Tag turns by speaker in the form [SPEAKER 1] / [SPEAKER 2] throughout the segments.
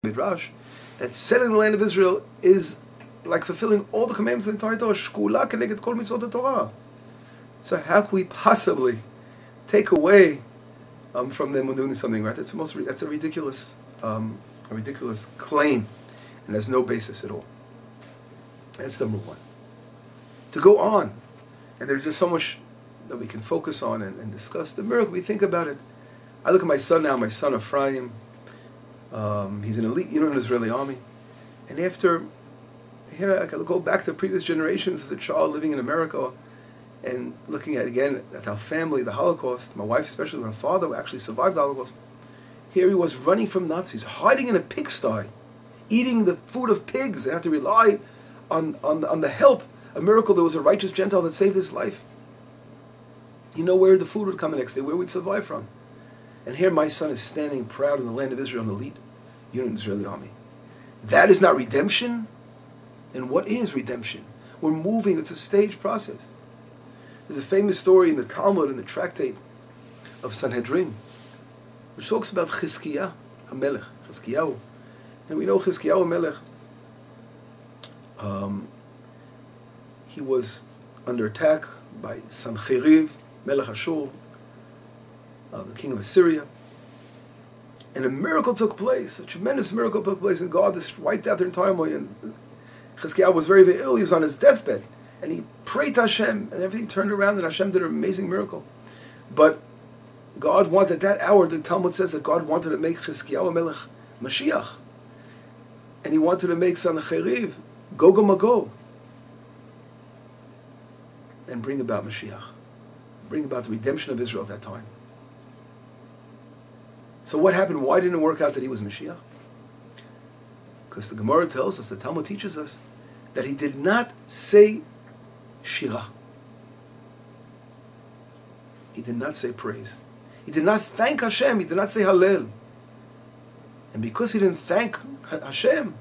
[SPEAKER 1] Midrash, that settling the land of Israel is like fulfilling all the commandments of the entire Torah. Shkula keneged kol mitzvot Torah. So how can we possibly take away from them when doing something right? That's a ridiculous claim, and there's no basis at all. That's number one. To go on, and there's just so much that we can focus on and discuss. The miracle, we think about it. I look at my son now, my son Ephraim. He's an elite unit in the Israeli army. And after, I can go back to previous generations as a child living in America and looking at our family, the Holocaust, my wife especially, my father actually survived the Holocaust. Here he was running from Nazis, hiding in a pigsty, eating the food of pigs, and had to rely on the help. A miracle, there was a righteous Gentile that saved his life. You know where the food would come the next day, where we'd survive from. And here my son is standing proud in the land of Israel, an elite unit in the Israeli army. That is not redemption? Then what is redemption? We're moving, it's a staged process. There's a famous story in the Talmud, in the tractate of Sanhedrin, which talks about Chizkiah HaMelech, Chizkiyahu. And we know Chizkiyahu HaMelech, he was under attack by Sancheriv, Melech Ashur, the king of Assyria. And a miracle took place, a tremendous miracle took place, and God just wiped out their entire army. And Chizkiah was very, very ill, he was on his deathbed. And he prayed to Hashem, and everything turned around, and Hashem did an amazing miracle. But God wanted, that hour, the Talmud says that God wanted to make Chizkiyahu HaMelech Mashiach. And he wanted to make Sancheriv Gog Magog. And bring about Mashiach. Bring about the redemption of Israel at that time. So what happened? Why didn't it work out that he was Mashiach? Because the Gemara tells us, the Talmud teaches us, that he did not say Shirah. He did not say praise. He did not thank Hashem. He did not say Hallel. And because he didn't thank Hashem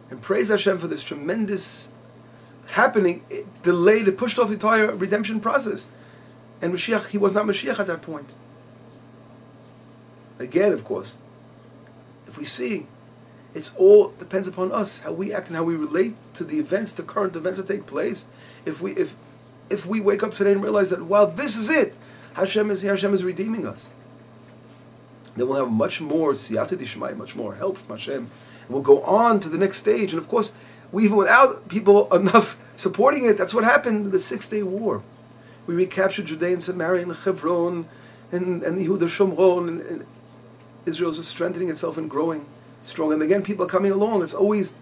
[SPEAKER 1] and praise Hashem for this tremendous happening, it delayed, it pushed off the entire redemption process. And Mashiach, he was not Mashiach at that point. Again, of course, if we see, it's all depends upon us, how we act and how we relate to the events, the current events that take place. If we wake up today and realize that, wow, this is it, Hashem is here, Hashem is redeeming us, then we'll have much more siyata dishmai, much more help from Hashem, and we'll go on to the next stage. And of course, even without people enough supporting it, that's what happened in the 6-day war. We recaptured Judea and Samaria and Hebron and Yehuda Shomron, and Israel's just strengthening itself and growing strong. And again, people are coming along. It's always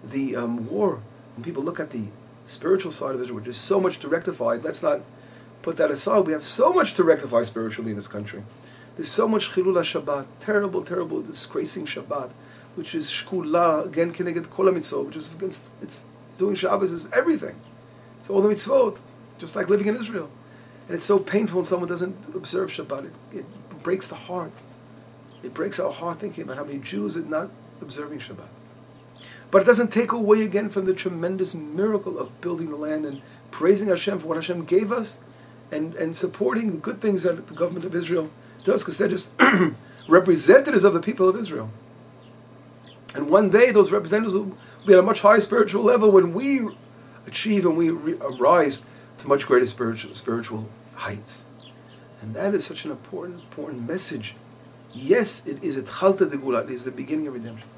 [SPEAKER 1] the war. When people look at the spiritual side of Israel, which is so much to rectify, let's not put that aside. We have so much to rectify spiritually in this country. There's so much chilul Shabbat, terrible, terrible, disgracing Shabbat, which is shkula, again, keneged kol mitzvot, which is against, it's doing Shabbos is everything. It's all the mitzvot, just like living in Israel. And it's so painful when someone doesn't observe Shabbat. It breaks the heart. It breaks our heart thinking about how many Jews are not observing Shabbat. But it doesn't take away again from the tremendous miracle of building the land and praising Hashem for what Hashem gave us, and supporting the good things that the government of Israel does, because they're just representatives of the people of Israel. And one day those representatives will be at a much higher spiritual level when we achieve and we rise to much greater spiritual heights. And that is such an important message. Yes, it is Etchalta de Gula, it is the beginning of redemption.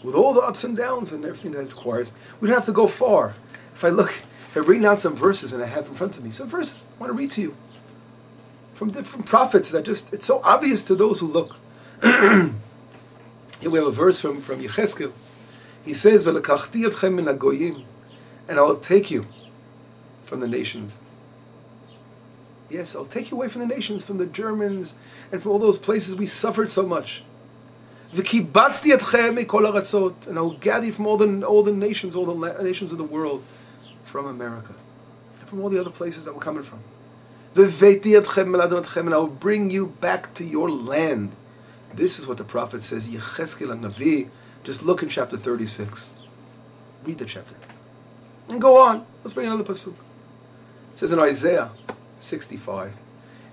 [SPEAKER 1] With all the ups and downs and everything that it requires, we don't have to go far. If I bring down some verses, and I have in front of me some verses I want to read to you from different prophets that just, it's so obvious to those who look. Here we have a verse from Yecheskel. He says, "V'lekachti etchem min hagoyim," and I will take you from the nations. Yes, I'll take you away from the nations, from the Germans, and from all those places we suffered so much. V'kibatzti etchem mikol haratzot, and I will gather you from all the nations, all the nations of the world, from America, and from all the other places that we're coming from. V'veiti etchem meladon etchem, and I will bring you back to your land. This is what the prophet says, Yecheskel HaNavi. Just look in chapter 36. Read the chapter. And go on. Let's bring another pasuk. It says in Isaiah 65.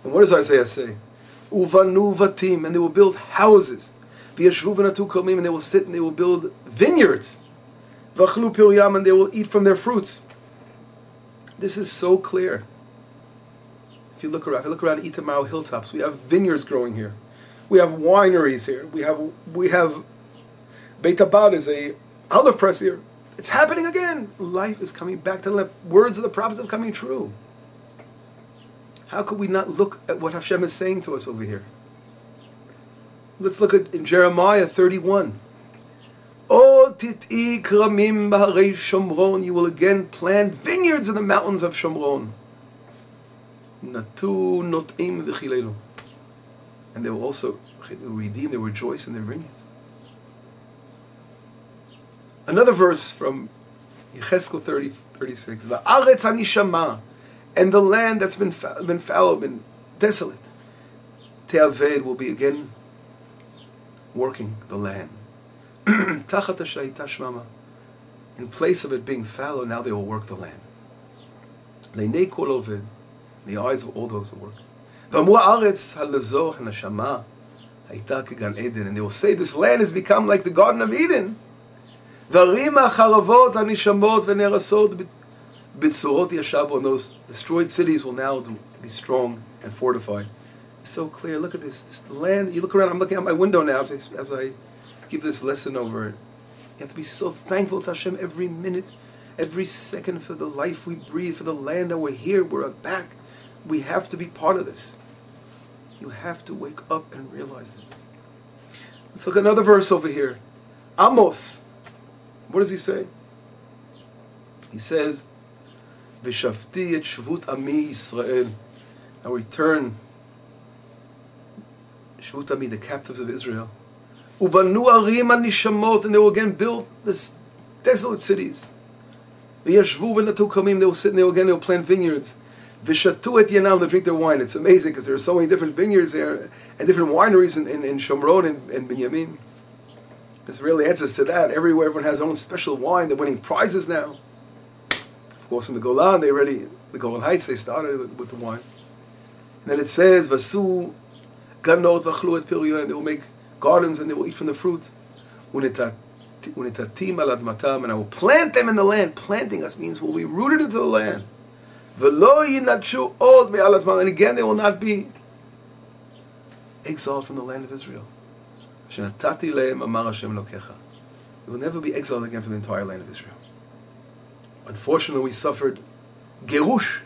[SPEAKER 1] And what does Isaiah say? Uvanu vatim, and they will build houses. And they will sit and they will build vineyards. And they will eat from their fruits. This is so clear. If you look around Itamar hilltops, we have vineyards growing here. We have wineries here. We have Beit Abad is a olive press here. It's happening again. Life is coming back to life. Words of the prophets are coming true. How could we not look at what Hashem is saying to us over here? Let's look at in Jeremiah 31. O tit'i kramim b'harei Shomron. You will again plant vineyards in the mountains of Shomron. Natu not'im v'chilelu. And they will also redeem, they will rejoice in their vineyards. Another verse from Yecheskel 30:36. Va'aretz hanishama, and the land that's been fallow, been desolate, te'aved, will be again working the land. Tachat hashayita shmama, in place of it being fallow, now they will work the land. Leinei kol oved, the eyes of all those who work. V'amru haaretz halazor hanashama hayita kegan Eden, and they will say this land has become like the Garden of Eden. V'arima charavot hanishamot v'nerasot b'tzorot yashabu, and those destroyed cities will now be strong and fortified. It's so clear. Look at this. This land. You look around. I'm looking out my window now as I give this lesson over it. You have to be so thankful to Hashem every minute, every second, for the life we breathe, for the land that we're here, we're back. We have to be part of this. You have to wake up and realize this. Let's look at another verse over here. Amos. What does he say? He says, V'shafti et shvut ami Yisrael. I will return shvut ami, the captives of Israel. Uvanu arim hanishamot, and they will again build this desolate cities. V'yashvu v'natu kamim, they will sit and they will plant vineyards. V'shatu et yanam, they drink their wine. It's amazing because there are so many different vineyards there and different wineries in Shomron and Binyamin. This really answers to that. Everywhere, everyone has their own special wine. They're winning prizes now. Of course, in the Golan, the Golan Heights, they started with the wine. And then it says, Vasu ganot v'achlu et piryoh, and they will make gardens and they will eat from the fruit. Unitatim al admatam, and I will plant them in the land. Planting us means we'll be rooted into the land. V'lo yinatshu od me'al admam, and again they will not be exiled from the land of Israel. Shenatati lehem amar Hashem Elokecha. We will never be exiled again from the entire land of Israel. Unfortunately, we suffered gerush,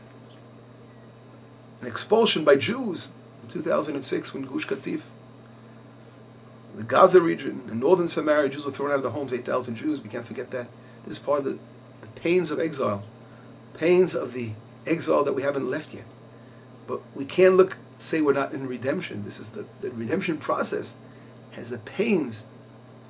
[SPEAKER 1] an expulsion by Jews in 2006 when Gush Katif, the Gaza region, in northern Samaria, Jews were thrown out of their homes, 8,000 Jews. We can't forget that. This is part of the pains of exile, pains of the exile that we haven't left yet. But we can't say we're not in redemption. This is the redemption process. Has the pains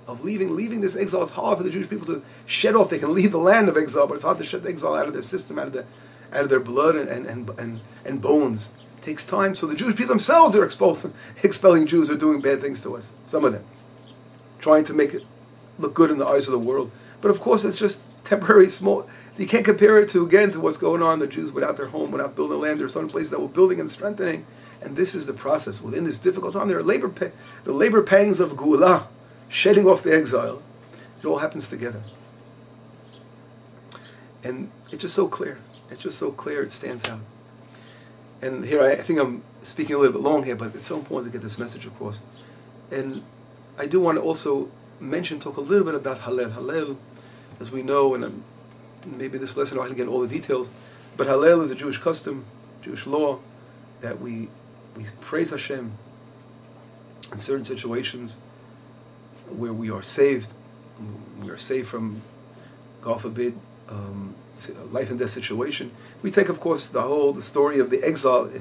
[SPEAKER 1] of leaving this exile. It's hard for the Jewish people to shed off. They can leave the land of exile, but it's hard to shed the exile out of their system, out of their blood and bones. It takes time. So the Jewish people themselves are expelling Jews who are doing bad things to us. Some of them, trying to make it look good in the eyes of the world. But of course, it's just temporary, small. You can't compare it to what's going on. The Jews without their home, without building land. There are some places that were building and strengthening. And this is the process. Within this difficult time, there are the labor pangs of Geulah, shedding off the exile. It all happens together. And it's just so clear. It's just so clear, it stands out. And here, I think I'm speaking a little bit long here, but it's so important to get this message across. And I do want to also talk a little bit about Hallel. Hallel, as we know, and maybe this lesson I can get all the details, but Hallel is a Jewish custom, Jewish law, that we praise Hashem in certain situations where we are saved. We are saved from, God forbid, life and death situation. We take, of course, the story of the exile. We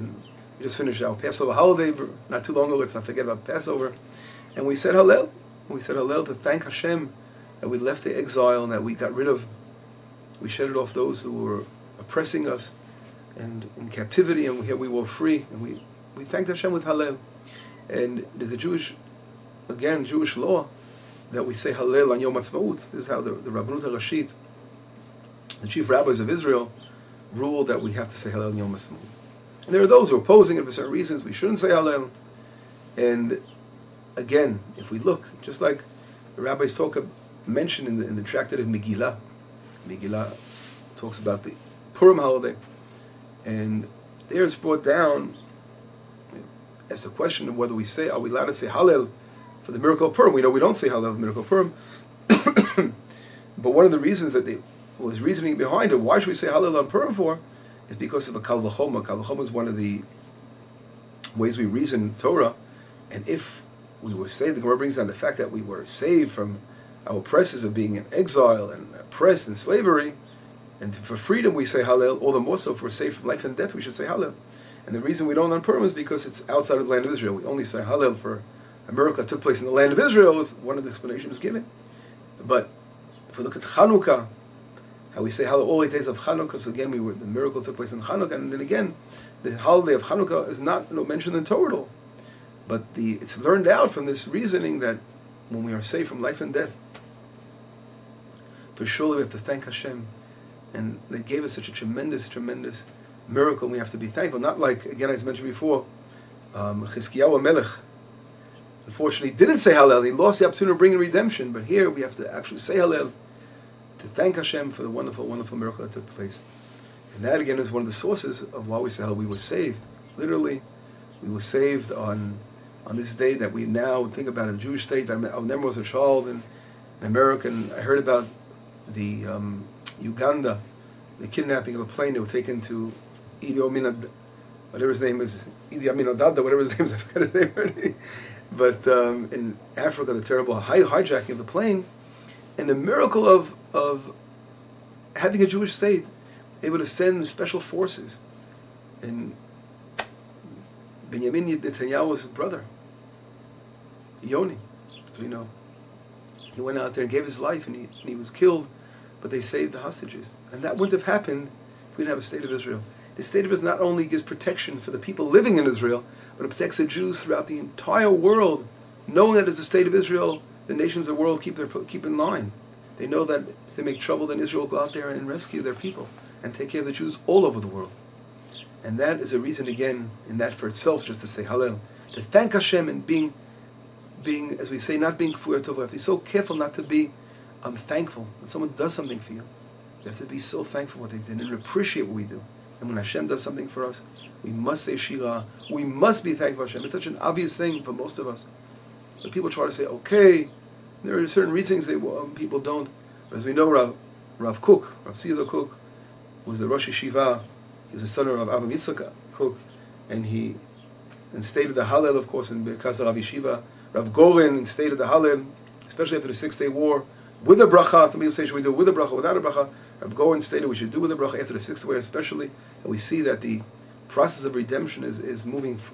[SPEAKER 1] just finished our Passover holiday not too long ago. Let's not forget about Passover. And we said Hallel. We said Hallel to thank Hashem that we left the exile and that we shedded off those who were oppressing us and in captivity, and here we were free, and we thanked Hashem with Hallel. And there's a Jewish law that we say Hallel on Yom Haatzmaut. This is how the Rabbanut HaRashit, the chief rabbis of Israel, ruled that we have to say Hallel on Yom Haatzmaut. And there are those who are opposing it for certain reasons. We shouldn't say Hallel. And again, if we look, just like the Rabbi Soka mentioned in the tractate of Megillah, Megillah talks about the Purim holiday, and there it's brought down as the question of whether are we allowed to say Hallel for the miracle of Purim? We know we don't say Hallel for the miracle of Purim, but one of the reasons that they was reasoning behind it, why should we say Hallel on Purim for, is because of a Kal V'choma. Kal V'choma is one of the ways we reason Torah, and if we were saved, the Gemara brings down the fact that we were saved from our oppressors of being in exile and oppressed in slavery, and for freedom we say Hallel, all the more so if we're saved from life and death we should say Hallel. And the reason we don't on Purim is because it's outside of the land of Israel. We only say Hallel for a miracle that took place in the land of Israel, is one of the explanations given. But if we look at Chanukah, how we say Hallel all 8 days of Chanukah, so again the miracle took place in Chanukah, and then again the holiday of Chanukah is not mentioned in Torah at all. But it's learned out from this reasoning that when we are saved from life and death, for surely we have to thank Hashem. And they gave us such a tremendous, tremendous miracle, and we have to be thankful. Not like, again, as mentioned before, Chizkiyahu Melech, unfortunately, didn't say Hallel. He lost the opportunity of bringing redemption. But here we have to actually say Hallel to thank Hashem for the wonderful, wonderful miracle that took place. And that, again, is one of the sources of why we say Hallel. We were saved. Literally, we were saved on this day that we now think about in the Jewish state. I never was a child in America, and I heard about the Uganda, the kidnapping of a plane. They were taken to Idi Amin, whatever his name is, Idi Amin Adada, whatever his name is, I forgot his name already. But in Africa, the terrible hijacking of the plane, and the miracle of having a Jewish state, able to send special forces. And Benjamin Netanyahu's brother, Yoni, as we know, he went out there and gave his life, and he was killed, but they saved the hostages. And that wouldn't have happened if we didn't have a state of Israel. The state of Israel not only gives protection for the people living in Israel, but it protects the Jews throughout the entire world, knowing that as a state of Israel, the nations of the world keep in line. They know that if they make trouble, then Israel will go out there and rescue their people and take care of the Jews all over the world. And that is a reason, again, in that for itself, just to say Hallel, to thank Hashem, and being, as we say, not being kfur tova. You have to be so careful not to be thankful when someone does something for you. You have to be so thankful what they did and appreciate what we do. And when Hashem does something for us, we must say Shira. We must be thankful for Hashem. It's such an obvious thing for most of us. But people try to say, okay, there are certain reasons people don't. But as we know, Rav Kook, Rav Tzidok Kook, was the Rosh Yeshiva. He was the son of Avram Yitzchak Kook, and he stated the Hallel, of course, in Birkas Rav Yeshiva. Rav Golan stated the Hallel, especially after the 6-day war, with a bracha. Some people say, should we do it with a bracha, without a bracha? Rav Golan stated we should do with a bracha after the 6th day, especially. And we see that the process of redemption is moving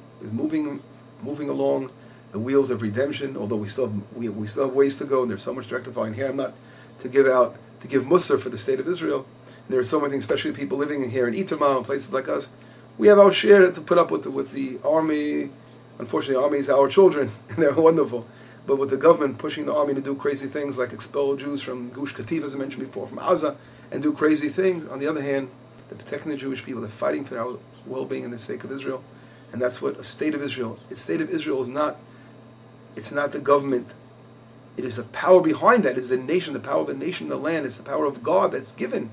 [SPEAKER 1] along the wheels of redemption. Although we still have ways to go, and there's so much to rectify. And here I'm not to give Musar for the state of Israel. And there are so many things, especially people living in here in Itamar and places like us. We have our share to put up with the army. Unfortunately, the army is our children, and they're wonderful. But with the government pushing the army to do crazy things like expel Jews from Gush Katif, as I mentioned before, from Gaza, and do crazy things. On the other hand, they're protecting the Jewish people. They're fighting for our well-being and the sake of Israel. And that's what a state of Israel. A state of Israel is not. It's not the government. It is the power behind that. It's the nation, the power of the nation, the land. It's the power of God that's given.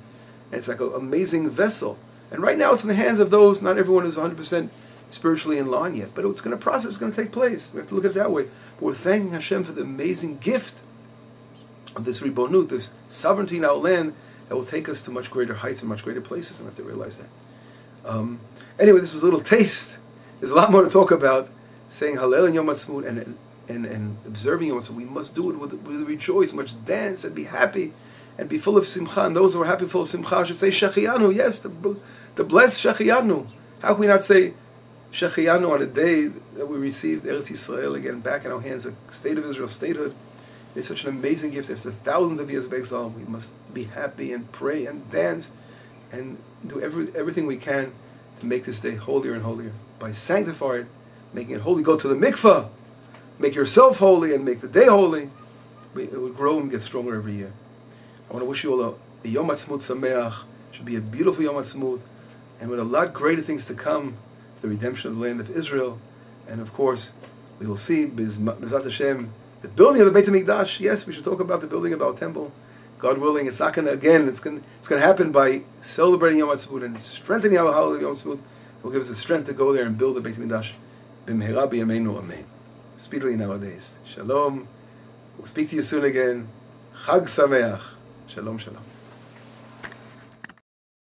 [SPEAKER 1] And it's like an amazing vessel. And right now it's in the hands of those. Not everyone is 100% spiritually in line yet. But it's going to process. It's going to take place. We have to look at it that way. But we're thanking Hashem for the amazing gift of this Ribonut, this sovereignty in our land, that will take us to much greater heights and much greater places, and we have to realize that. Anyway, this was a little taste. There's a lot more to talk about, saying Hallel and Yom Haatzmaut and observing Yom Haatzmaut. We must do it with rejoice, much dance, and be happy, and be full of simcha. And those who are happy, full of simcha, should say Shechianu. Yes, the blessed Shechianu. How can we not say Shechianu on a day that we received Eretz Yisrael again back in our hands, a state of Israel, statehood? It's such an amazing gift. After thousands of years of exile, we must be happy and pray and dance and do everything we can to make this day holier and holier. By sanctifying it, making it holy, go to the mikvah, make yourself holy and make the day holy. It will grow and get stronger every year. I want to wish you all a Yom Haatzmaut Sameach. It should be a beautiful Yom Haatzmaut, and with a lot greater things to come, the redemption of the land of Israel, and of course, we will see B'ezrat Hashem the building of the Beit HaMikdash. Yes, we should talk about the building of our temple. God willing, it's not going to, again, it's going to happen by celebrating Yom Haatzmaut and strengthening our holiday Yom Haatzmaut. It will give us the strength to go there and build the Beit HaMikdash. B'mehera b'yameinu amen. Speedily nowadays. Shalom. We'll speak to you soon again. Chag Sameach. Shalom, shalom.